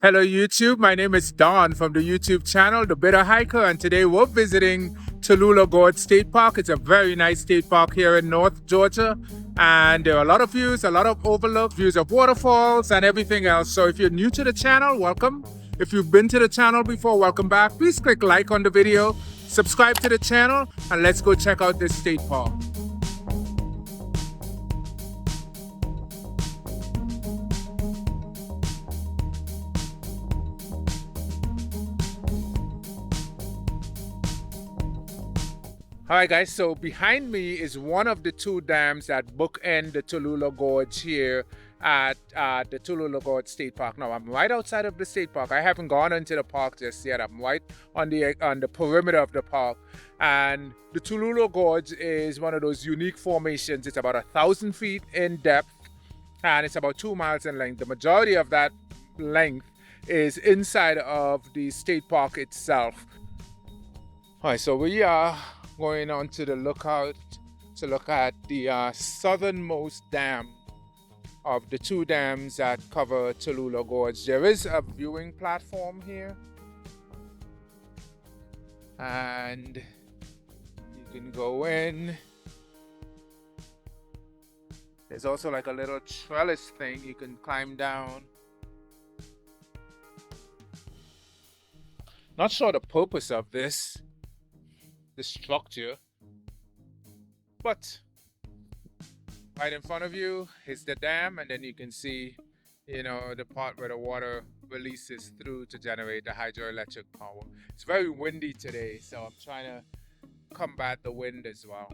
Hello YouTube, my name is Don from the YouTube channel The Bitter Hiker, and today we're visiting Tallulah Gorge State Park. It's a very nice state park here in North Georgia, and there are a lot of views, a lot of overlook, views of waterfalls and everything else. So if you're new to the channel, welcome. If you've been to the channel before, welcome back. Please click like on the video, subscribe to the channel, and let's go check out this state park. Alright guys, so behind me is one of the two dams that bookend the Tallulah Gorge here at the Tallulah Gorge State Park. Now I'm right outside of the state park. I haven't gone into the park just yet. I'm right on the perimeter of the park. And the Tallulah Gorge is one of those unique formations. It's about 1,000 feet in depth and it's about 2 miles in length. The majority of that length is inside of the state park itself. Alright, so we are going on to the lookout to look at the southernmost dam of the two dams that cover Tallulah Gorge. There is a viewing platform here, and you can go in. There's also like a little trellis thing you can climb down. Not sure the purpose of this structure, but right in front of you is the dam, and then you can see, you know, the part where the water releases through to generate the hydroelectric power. It's very windy today, so I'm trying to combat the wind as well.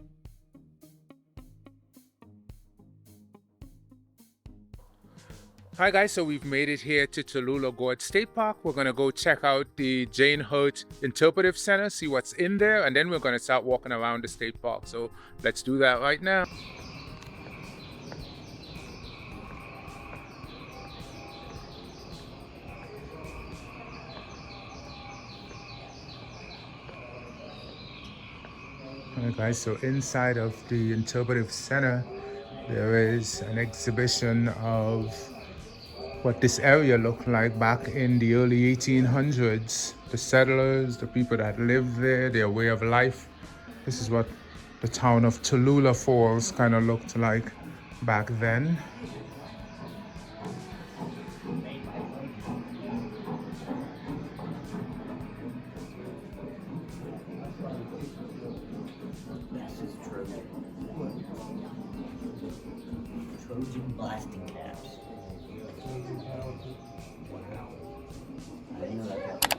Hi guys, so we've made it here to Tallulah Gorge State Park. We're going to go check out the Hurt Interpretive Center, see what's in there, and then we're going to start walking around the state park. So let's do that right now. Alright guys, so inside of the Interpretive Center, there is an exhibition of what this area looked like back in the early 1800s. The settlers, the people that lived there, their way of life. This is what the town of Tallulah Falls kind of looked like back then. Trojan blasting caps. I didn't know that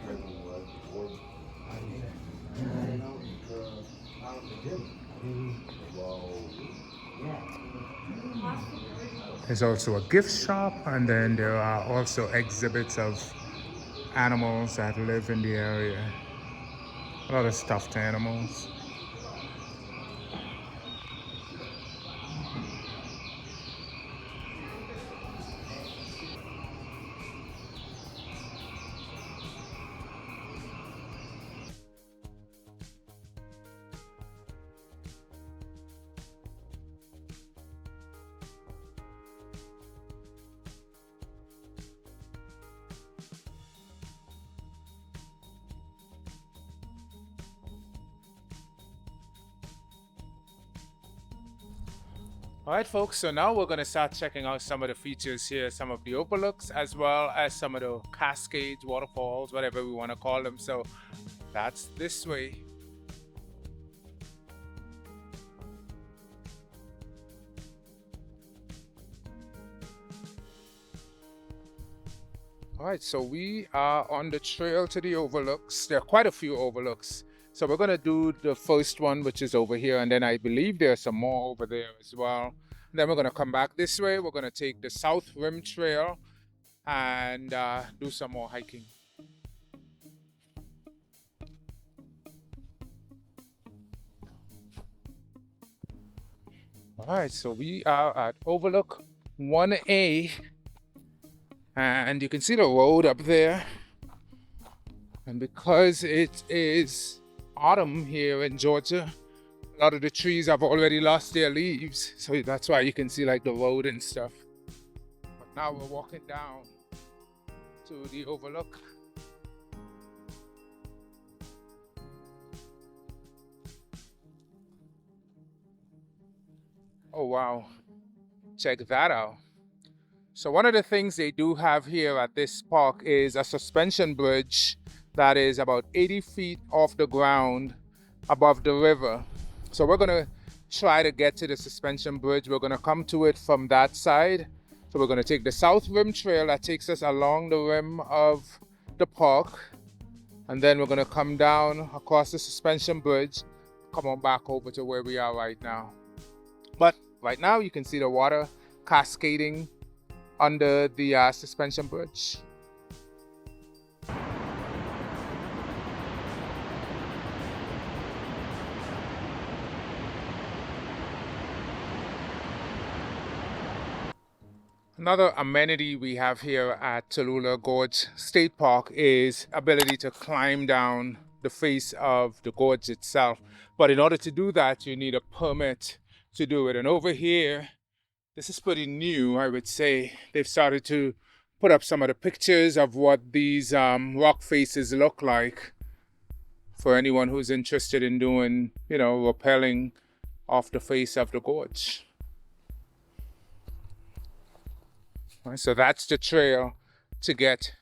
There's also a gift shop, and then there are also exhibits of animals that live in the area. A lot of stuffed animals. Alright folks, so now we're going to start checking out some of the features here, some of the overlooks, as well as some of the cascades, waterfalls, whatever we want to call them. So that's this way. Alright, so we are on the trail to the overlooks. There are quite a few overlooks. So we're going to do the first one, which is over here, and then I believe there's some more over there as well. And then we're going to come back this way. We're going to take the South Rim Trail and do some more hiking. Alright, so we are at Overlook 1A, and you can see the road up there. And because it is autumn here in Georgia, a lot of the trees have already lost their leaves, so that's why you can see like the road and stuff. But now we're walking down to the Overlook. Oh wow, check that out. So one of the things they do have here at this park is a suspension bridge that is about 80 feet off the ground above the river. So we're gonna try to get to the suspension bridge. We're gonna come to it from that side. So we're gonna take the South Rim Trail that takes us along the rim of the park. And then we're gonna come down across the suspension bridge, come on back over to where we are right now. But right now you can see the water cascading under the suspension bridge. Another amenity we have here at Tallulah Gorge State Park is ability to climb down the face of the gorge itself. But in order to do that, you need a permit to do it. And over here, this is pretty new, I would say. They've started to put up some of the pictures of what these rock faces look like for anyone who's interested in doing, rappelling off the face of the gorge. Right, so that's the trail to get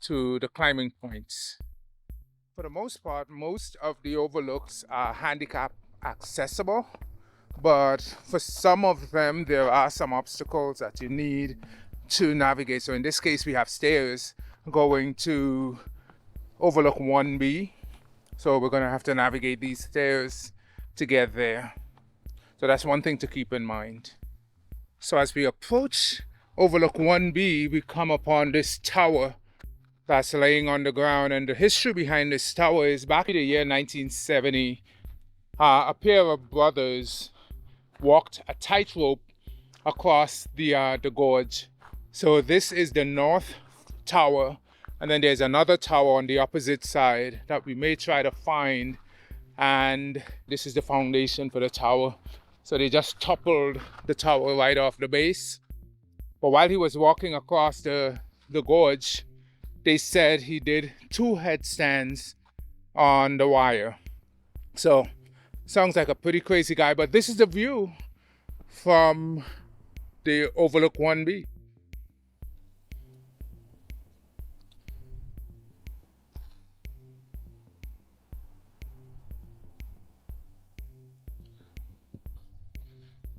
to the climbing points. For the most part, most of the overlooks are handicap accessible, but for some of them, there are some obstacles that you need to navigate. So in this case, we have stairs going to Overlook 1B. So we're gonna have to navigate these stairs to get there. So that's one thing to keep in mind. So as we approach Overlook 1B, we come upon this tower that's laying on the ground, and the history behind this tower is back in the year 1970, a pair of brothers walked a tightrope across the gorge. So this is the north tower, and then there's another tower on the opposite side that we may try to find, and this is the foundation for the tower. So they just toppled the tower right off the base. But while he was walking across the gorge, they said he did 2 headstands on the wire. So sounds like a pretty crazy guy, but this is the view from the Overlook 1B.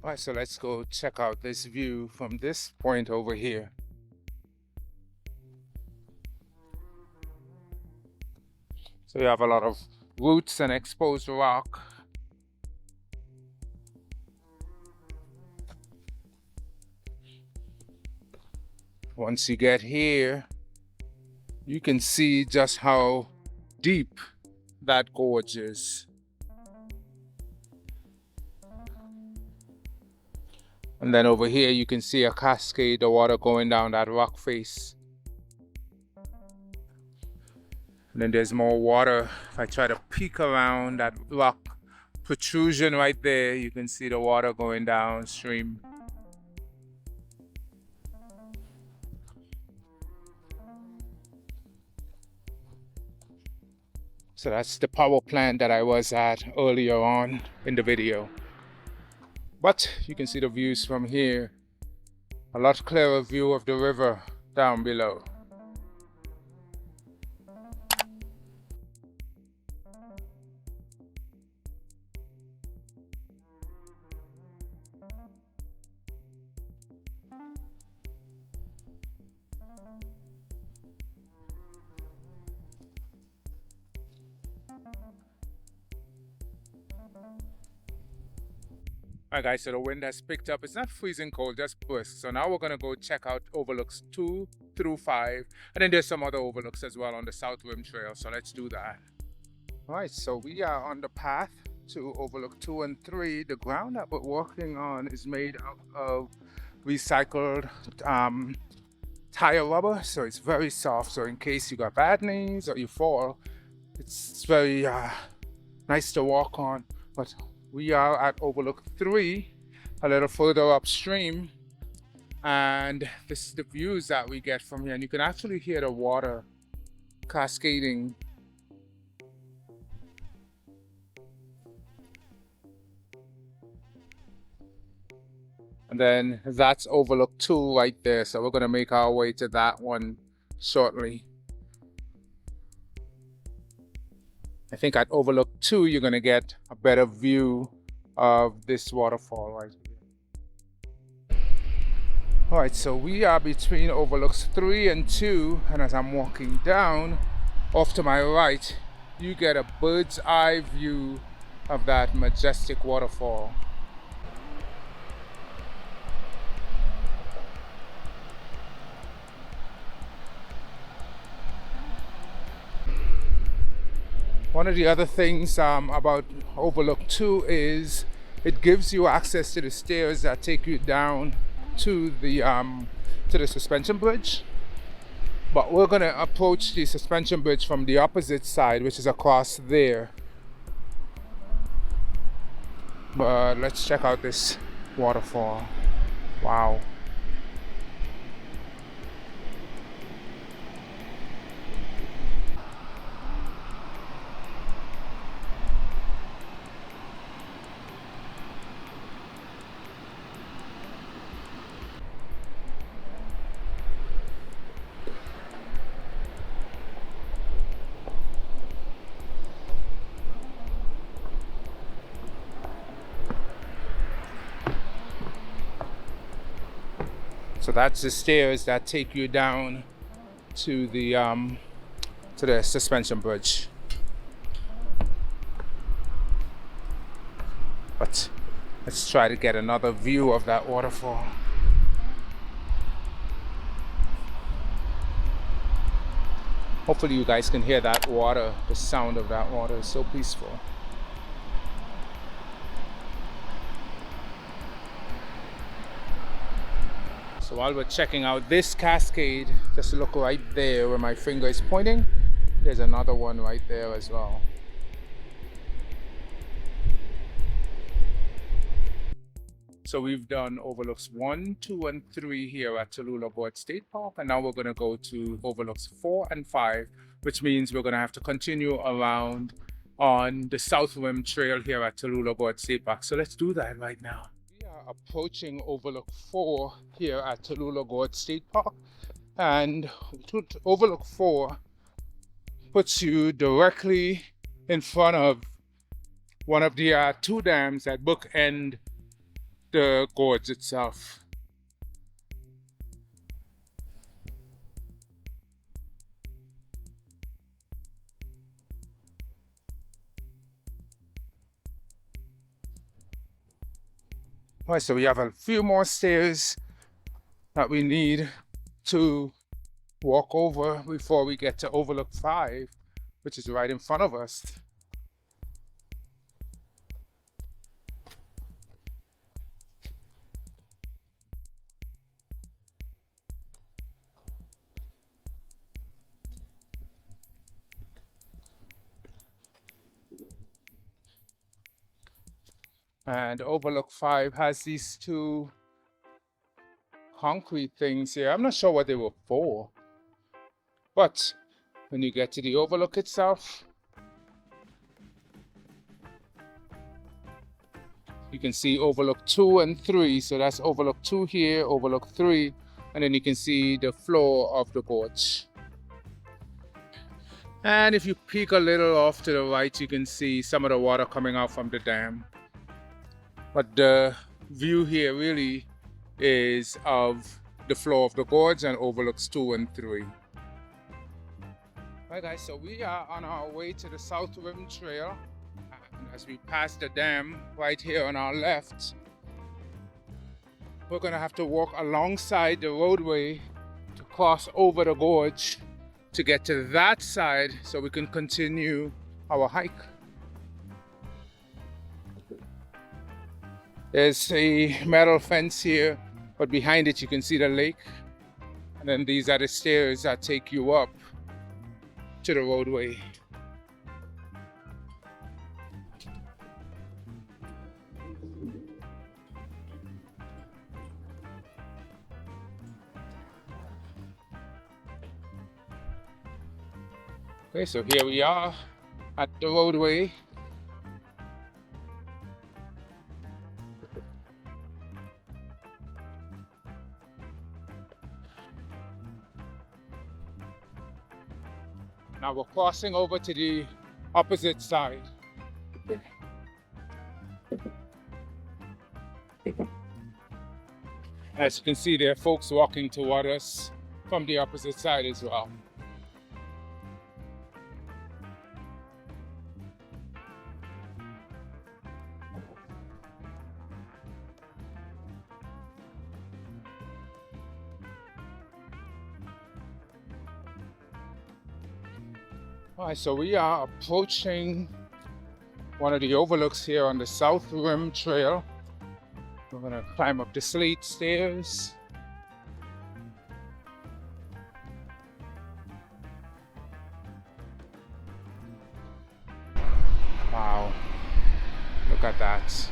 All right, so let's go check out this view from this point over here. So you have a lot of roots and exposed rock. Once you get here, you can see just how deep that gorge is. And then over here, you can see a cascade of water going down that rock face. And then there's more water. If I try to peek around that rock protrusion right there, you can see the water going downstream. So that's the power plant that I was at earlier on in the video. But you can see the views from here. A lot clearer view of the river down below. Alright guys, so the wind has picked up. It's not freezing cold, just brisk. So now we're gonna go check out overlooks 2 through 5. And then there's some other overlooks as well on the South Rim Trail. So let's do that. Alright, so we are on the path to overlook 2 and 3. The ground that we're walking on is made out of recycled tire rubber. So it's very soft. So in case you got bad knees or you fall, it's very nice to walk on. But we are at Overlook 3, a little further upstream, And this is the views that we get from here, and you can actually hear the water cascading. And then that's Overlook 2 right there, so we're going to make our way to that one shortly. I think at Overlook 2 you're going to get a better view of this waterfall right here. All right, so we are between Overlooks 3 and 2, and as I'm walking down, off to my right, you get a bird's eye view of that majestic waterfall. One of the other things about Overlook 2 is it gives you access to the stairs that take you down to the suspension bridge. But we're going to approach the suspension bridge from the opposite side, which is across there. But let's check out this waterfall. Wow. So that's the stairs that take you down to the suspension bridge. But let's try to get another view of that waterfall. Hopefully you guys can hear that water. The sound of that water is so peaceful. So while we're checking out this cascade, just look right there where my finger is pointing. There's another one right there as well. So we've done Overlooks 1, 2, and 3 here at Tallulah Gorge State Park, and now we're going to go to Overlooks 4 and 5, which means we're going to have to continue around on the South Rim Trail here at Tallulah Gorge State Park. So let's do that right now. We are approaching Overlook 4 here at Tallulah Gorge State Park, and Overlook 4 puts you directly in front of one of the two dams that bookend the gorge itself. All right, so we have a few more stairs that we need to walk over before we get to Overlook 5, which is right in front of us. And Overlook 5 has these two concrete things here. I'm not sure what they were for, but when you get to the overlook itself, you can see Overlook 2 and 3. So that's Overlook 2 here, Overlook 3, and then you can see the floor of the gorge. And if you peek a little off to the right, you can see some of the water coming out from the dam. But the view here really is of the floor of the gorge and Overlooks 2 and 3. Alright guys, so we are on our way to the South Rim Trail. And as we pass the dam right here on our left, we're gonna have to walk alongside the roadway to cross over the gorge to get to that side so we can continue our hike. There's a metal fence here, but behind it you can see the lake. And then these are the stairs that take you up to the roadway. Okay, so here we are at the roadway. Now we're crossing over to the opposite side. As you can see, there are folks walking toward us from the opposite side as well. All right, so we are approaching one of the overlooks here on the South Rim Trail. We're gonna climb up the slate stairs. Wow, look at that.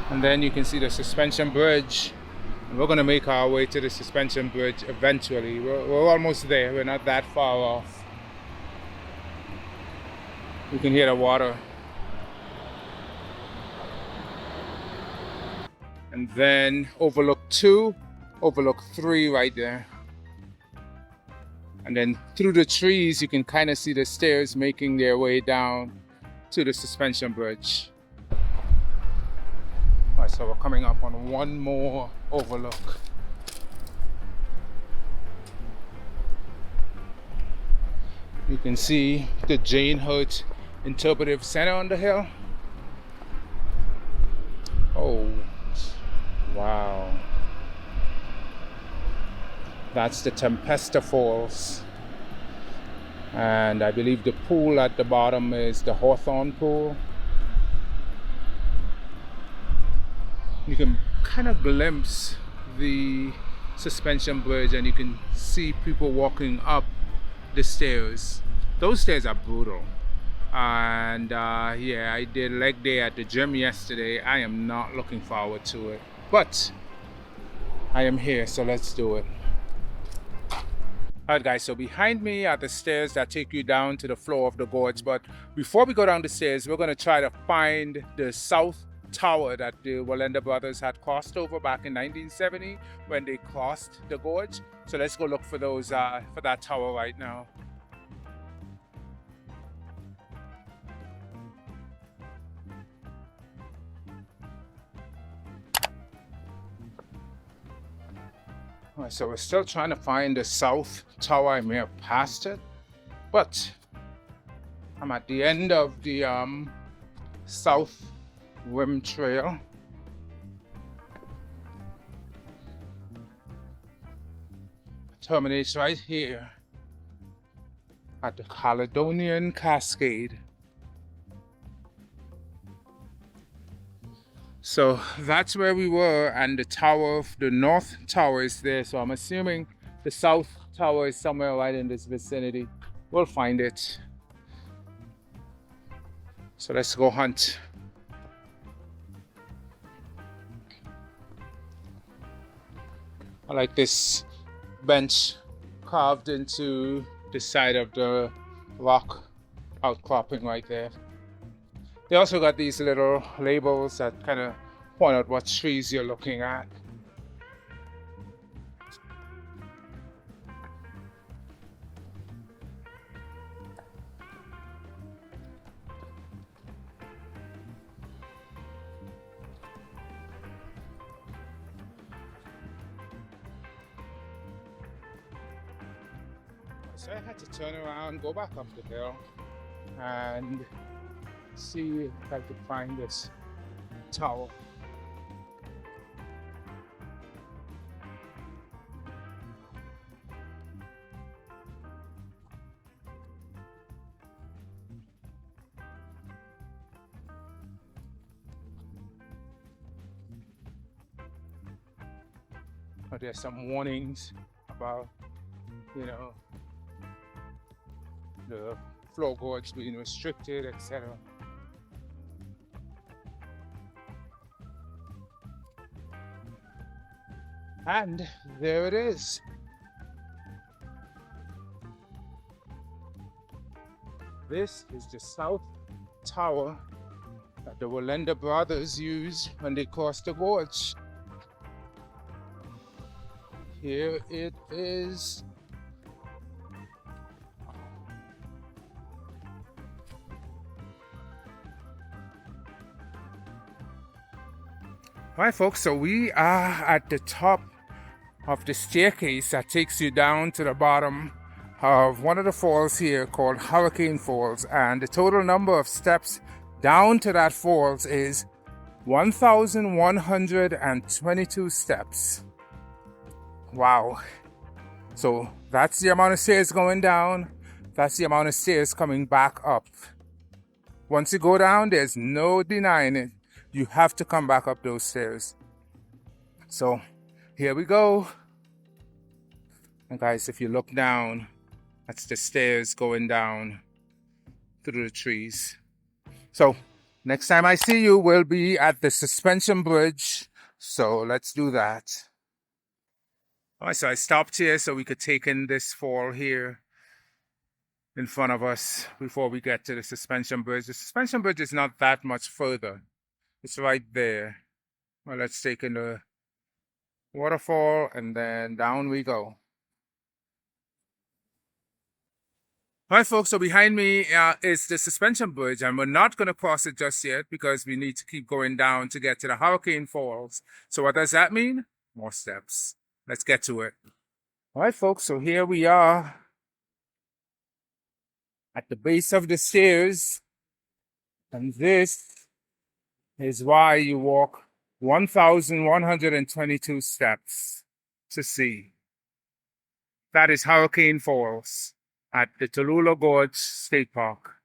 And then you can see the suspension bridge. And we're gonna make our way to the suspension bridge eventually. We're almost there, we're not that far off. You can hear the water. And then Overlook 2, Overlook 3 right there. And then through the trees, you can kind of see the stairs making their way down to the suspension bridge. All right, so we're coming up on one more overlook. You can see the Hurt Interpretive Center on the hill. Oh, wow. That's the Tempesta Falls. And I believe the pool at the bottom is the Hawthorne Pool. You can kind of glimpse the suspension bridge and you can see people walking up the stairs. Those stairs are brutal. And yeah, I did leg day at the gym yesterday. I am not looking forward to it, but I am here, so let's do it. Alright guys, so behind me are the stairs that take you down to the floor of the gorge, but before we go down the stairs, we're going to try to find the south tower that the Wallenda brothers had crossed over back in 1970 when they crossed the gorge. So let's go look for those for that tower right now. All right, so we're still trying to find the south tower. I may have passed it, but I'm at the end of the South Rim Trail. It terminates right here at the Caledonian Cascade. So that's where we were, and the tower, the north tower is there. So I'm assuming the south tower is somewhere right in this vicinity. We'll find it. So let's go hunt. I like this bench carved into the side of the rock outcropping right there. They also got these little labels that kind of point out what trees you're looking at. So I had to turn around, go back up the hill, and see if I could find this tower. But there's some warnings about, you know, the floor gorge being restricted, etc. And there it is. This is the South Tower that the Wallenda brothers used when they crossed the gorge. Here it is. Alright folks, so we are at the top of the staircase that takes you down to the bottom of one of the falls here called Hurricane Falls, and the total number of steps down to that falls is 1,122 steps. Wow. So that's the amount of stairs going down. That's the amount of stairs coming back up. Once you go down, there's no denying it. You have to come back up those stairs. So here we go. And guys, if you look down, that's the stairs going down through the trees. So next time I see you, we'll be at the suspension bridge. So let's do that. All right, so I stopped here so we could take in this fall here in front of us before we get to the suspension bridge. The suspension bridge is not that much further. It's right there. Well, let's take in the waterfall and then down we go. All right, folks, so behind me is the suspension bridge, and we're not going to cross it just yet because we need to keep going down to get to the Hurricane Falls. So what does that mean? More steps. Let's get to it. All right, folks, so here we are at the base of the stairs, and this is why you walk 1,122 steps to see. That is Hurricane Falls at the Tallulah Gorge State Park.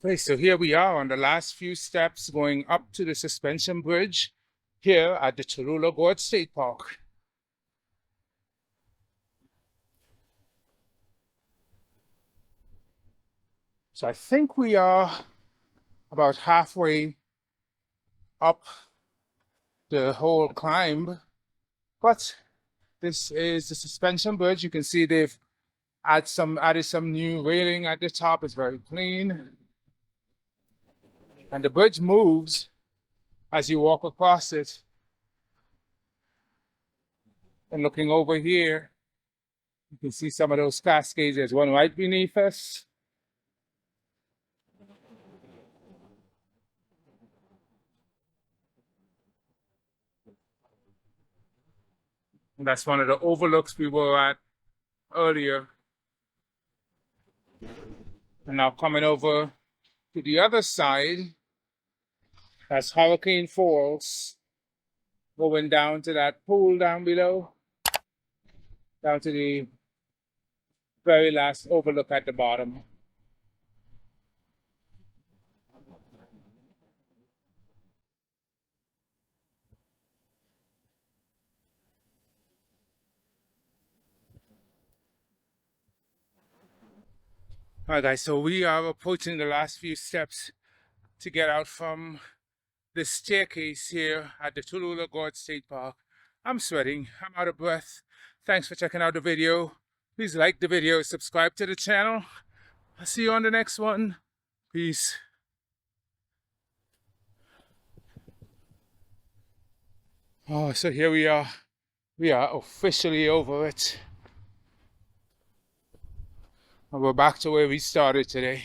Okay, so here we are on the last few steps going up to the suspension bridge here at the Tallulah Gorge State Park. So I think we are about halfway up the whole climb, but this is the suspension bridge. You can see they've added some new railing at the top. It's very clean. And the bridge moves as you walk across it. And looking over here, you can see some of those cascades. There's one right beneath us. And that's one of the overlooks we were at earlier. And now coming over to the other side, that's Hurricane Falls, going down to that pool down below, down to the very last overlook at the bottom. All right, guys, so we are approaching the last few steps to get out from the staircase here at the Tallulah Gorge State Park. I'm sweating, I'm out of breath. Thanks for checking out the video. Please like the video, subscribe to the channel. I'll see you on the next one. Peace. Oh, so here we are. We are officially over it. And we're back to where we started today.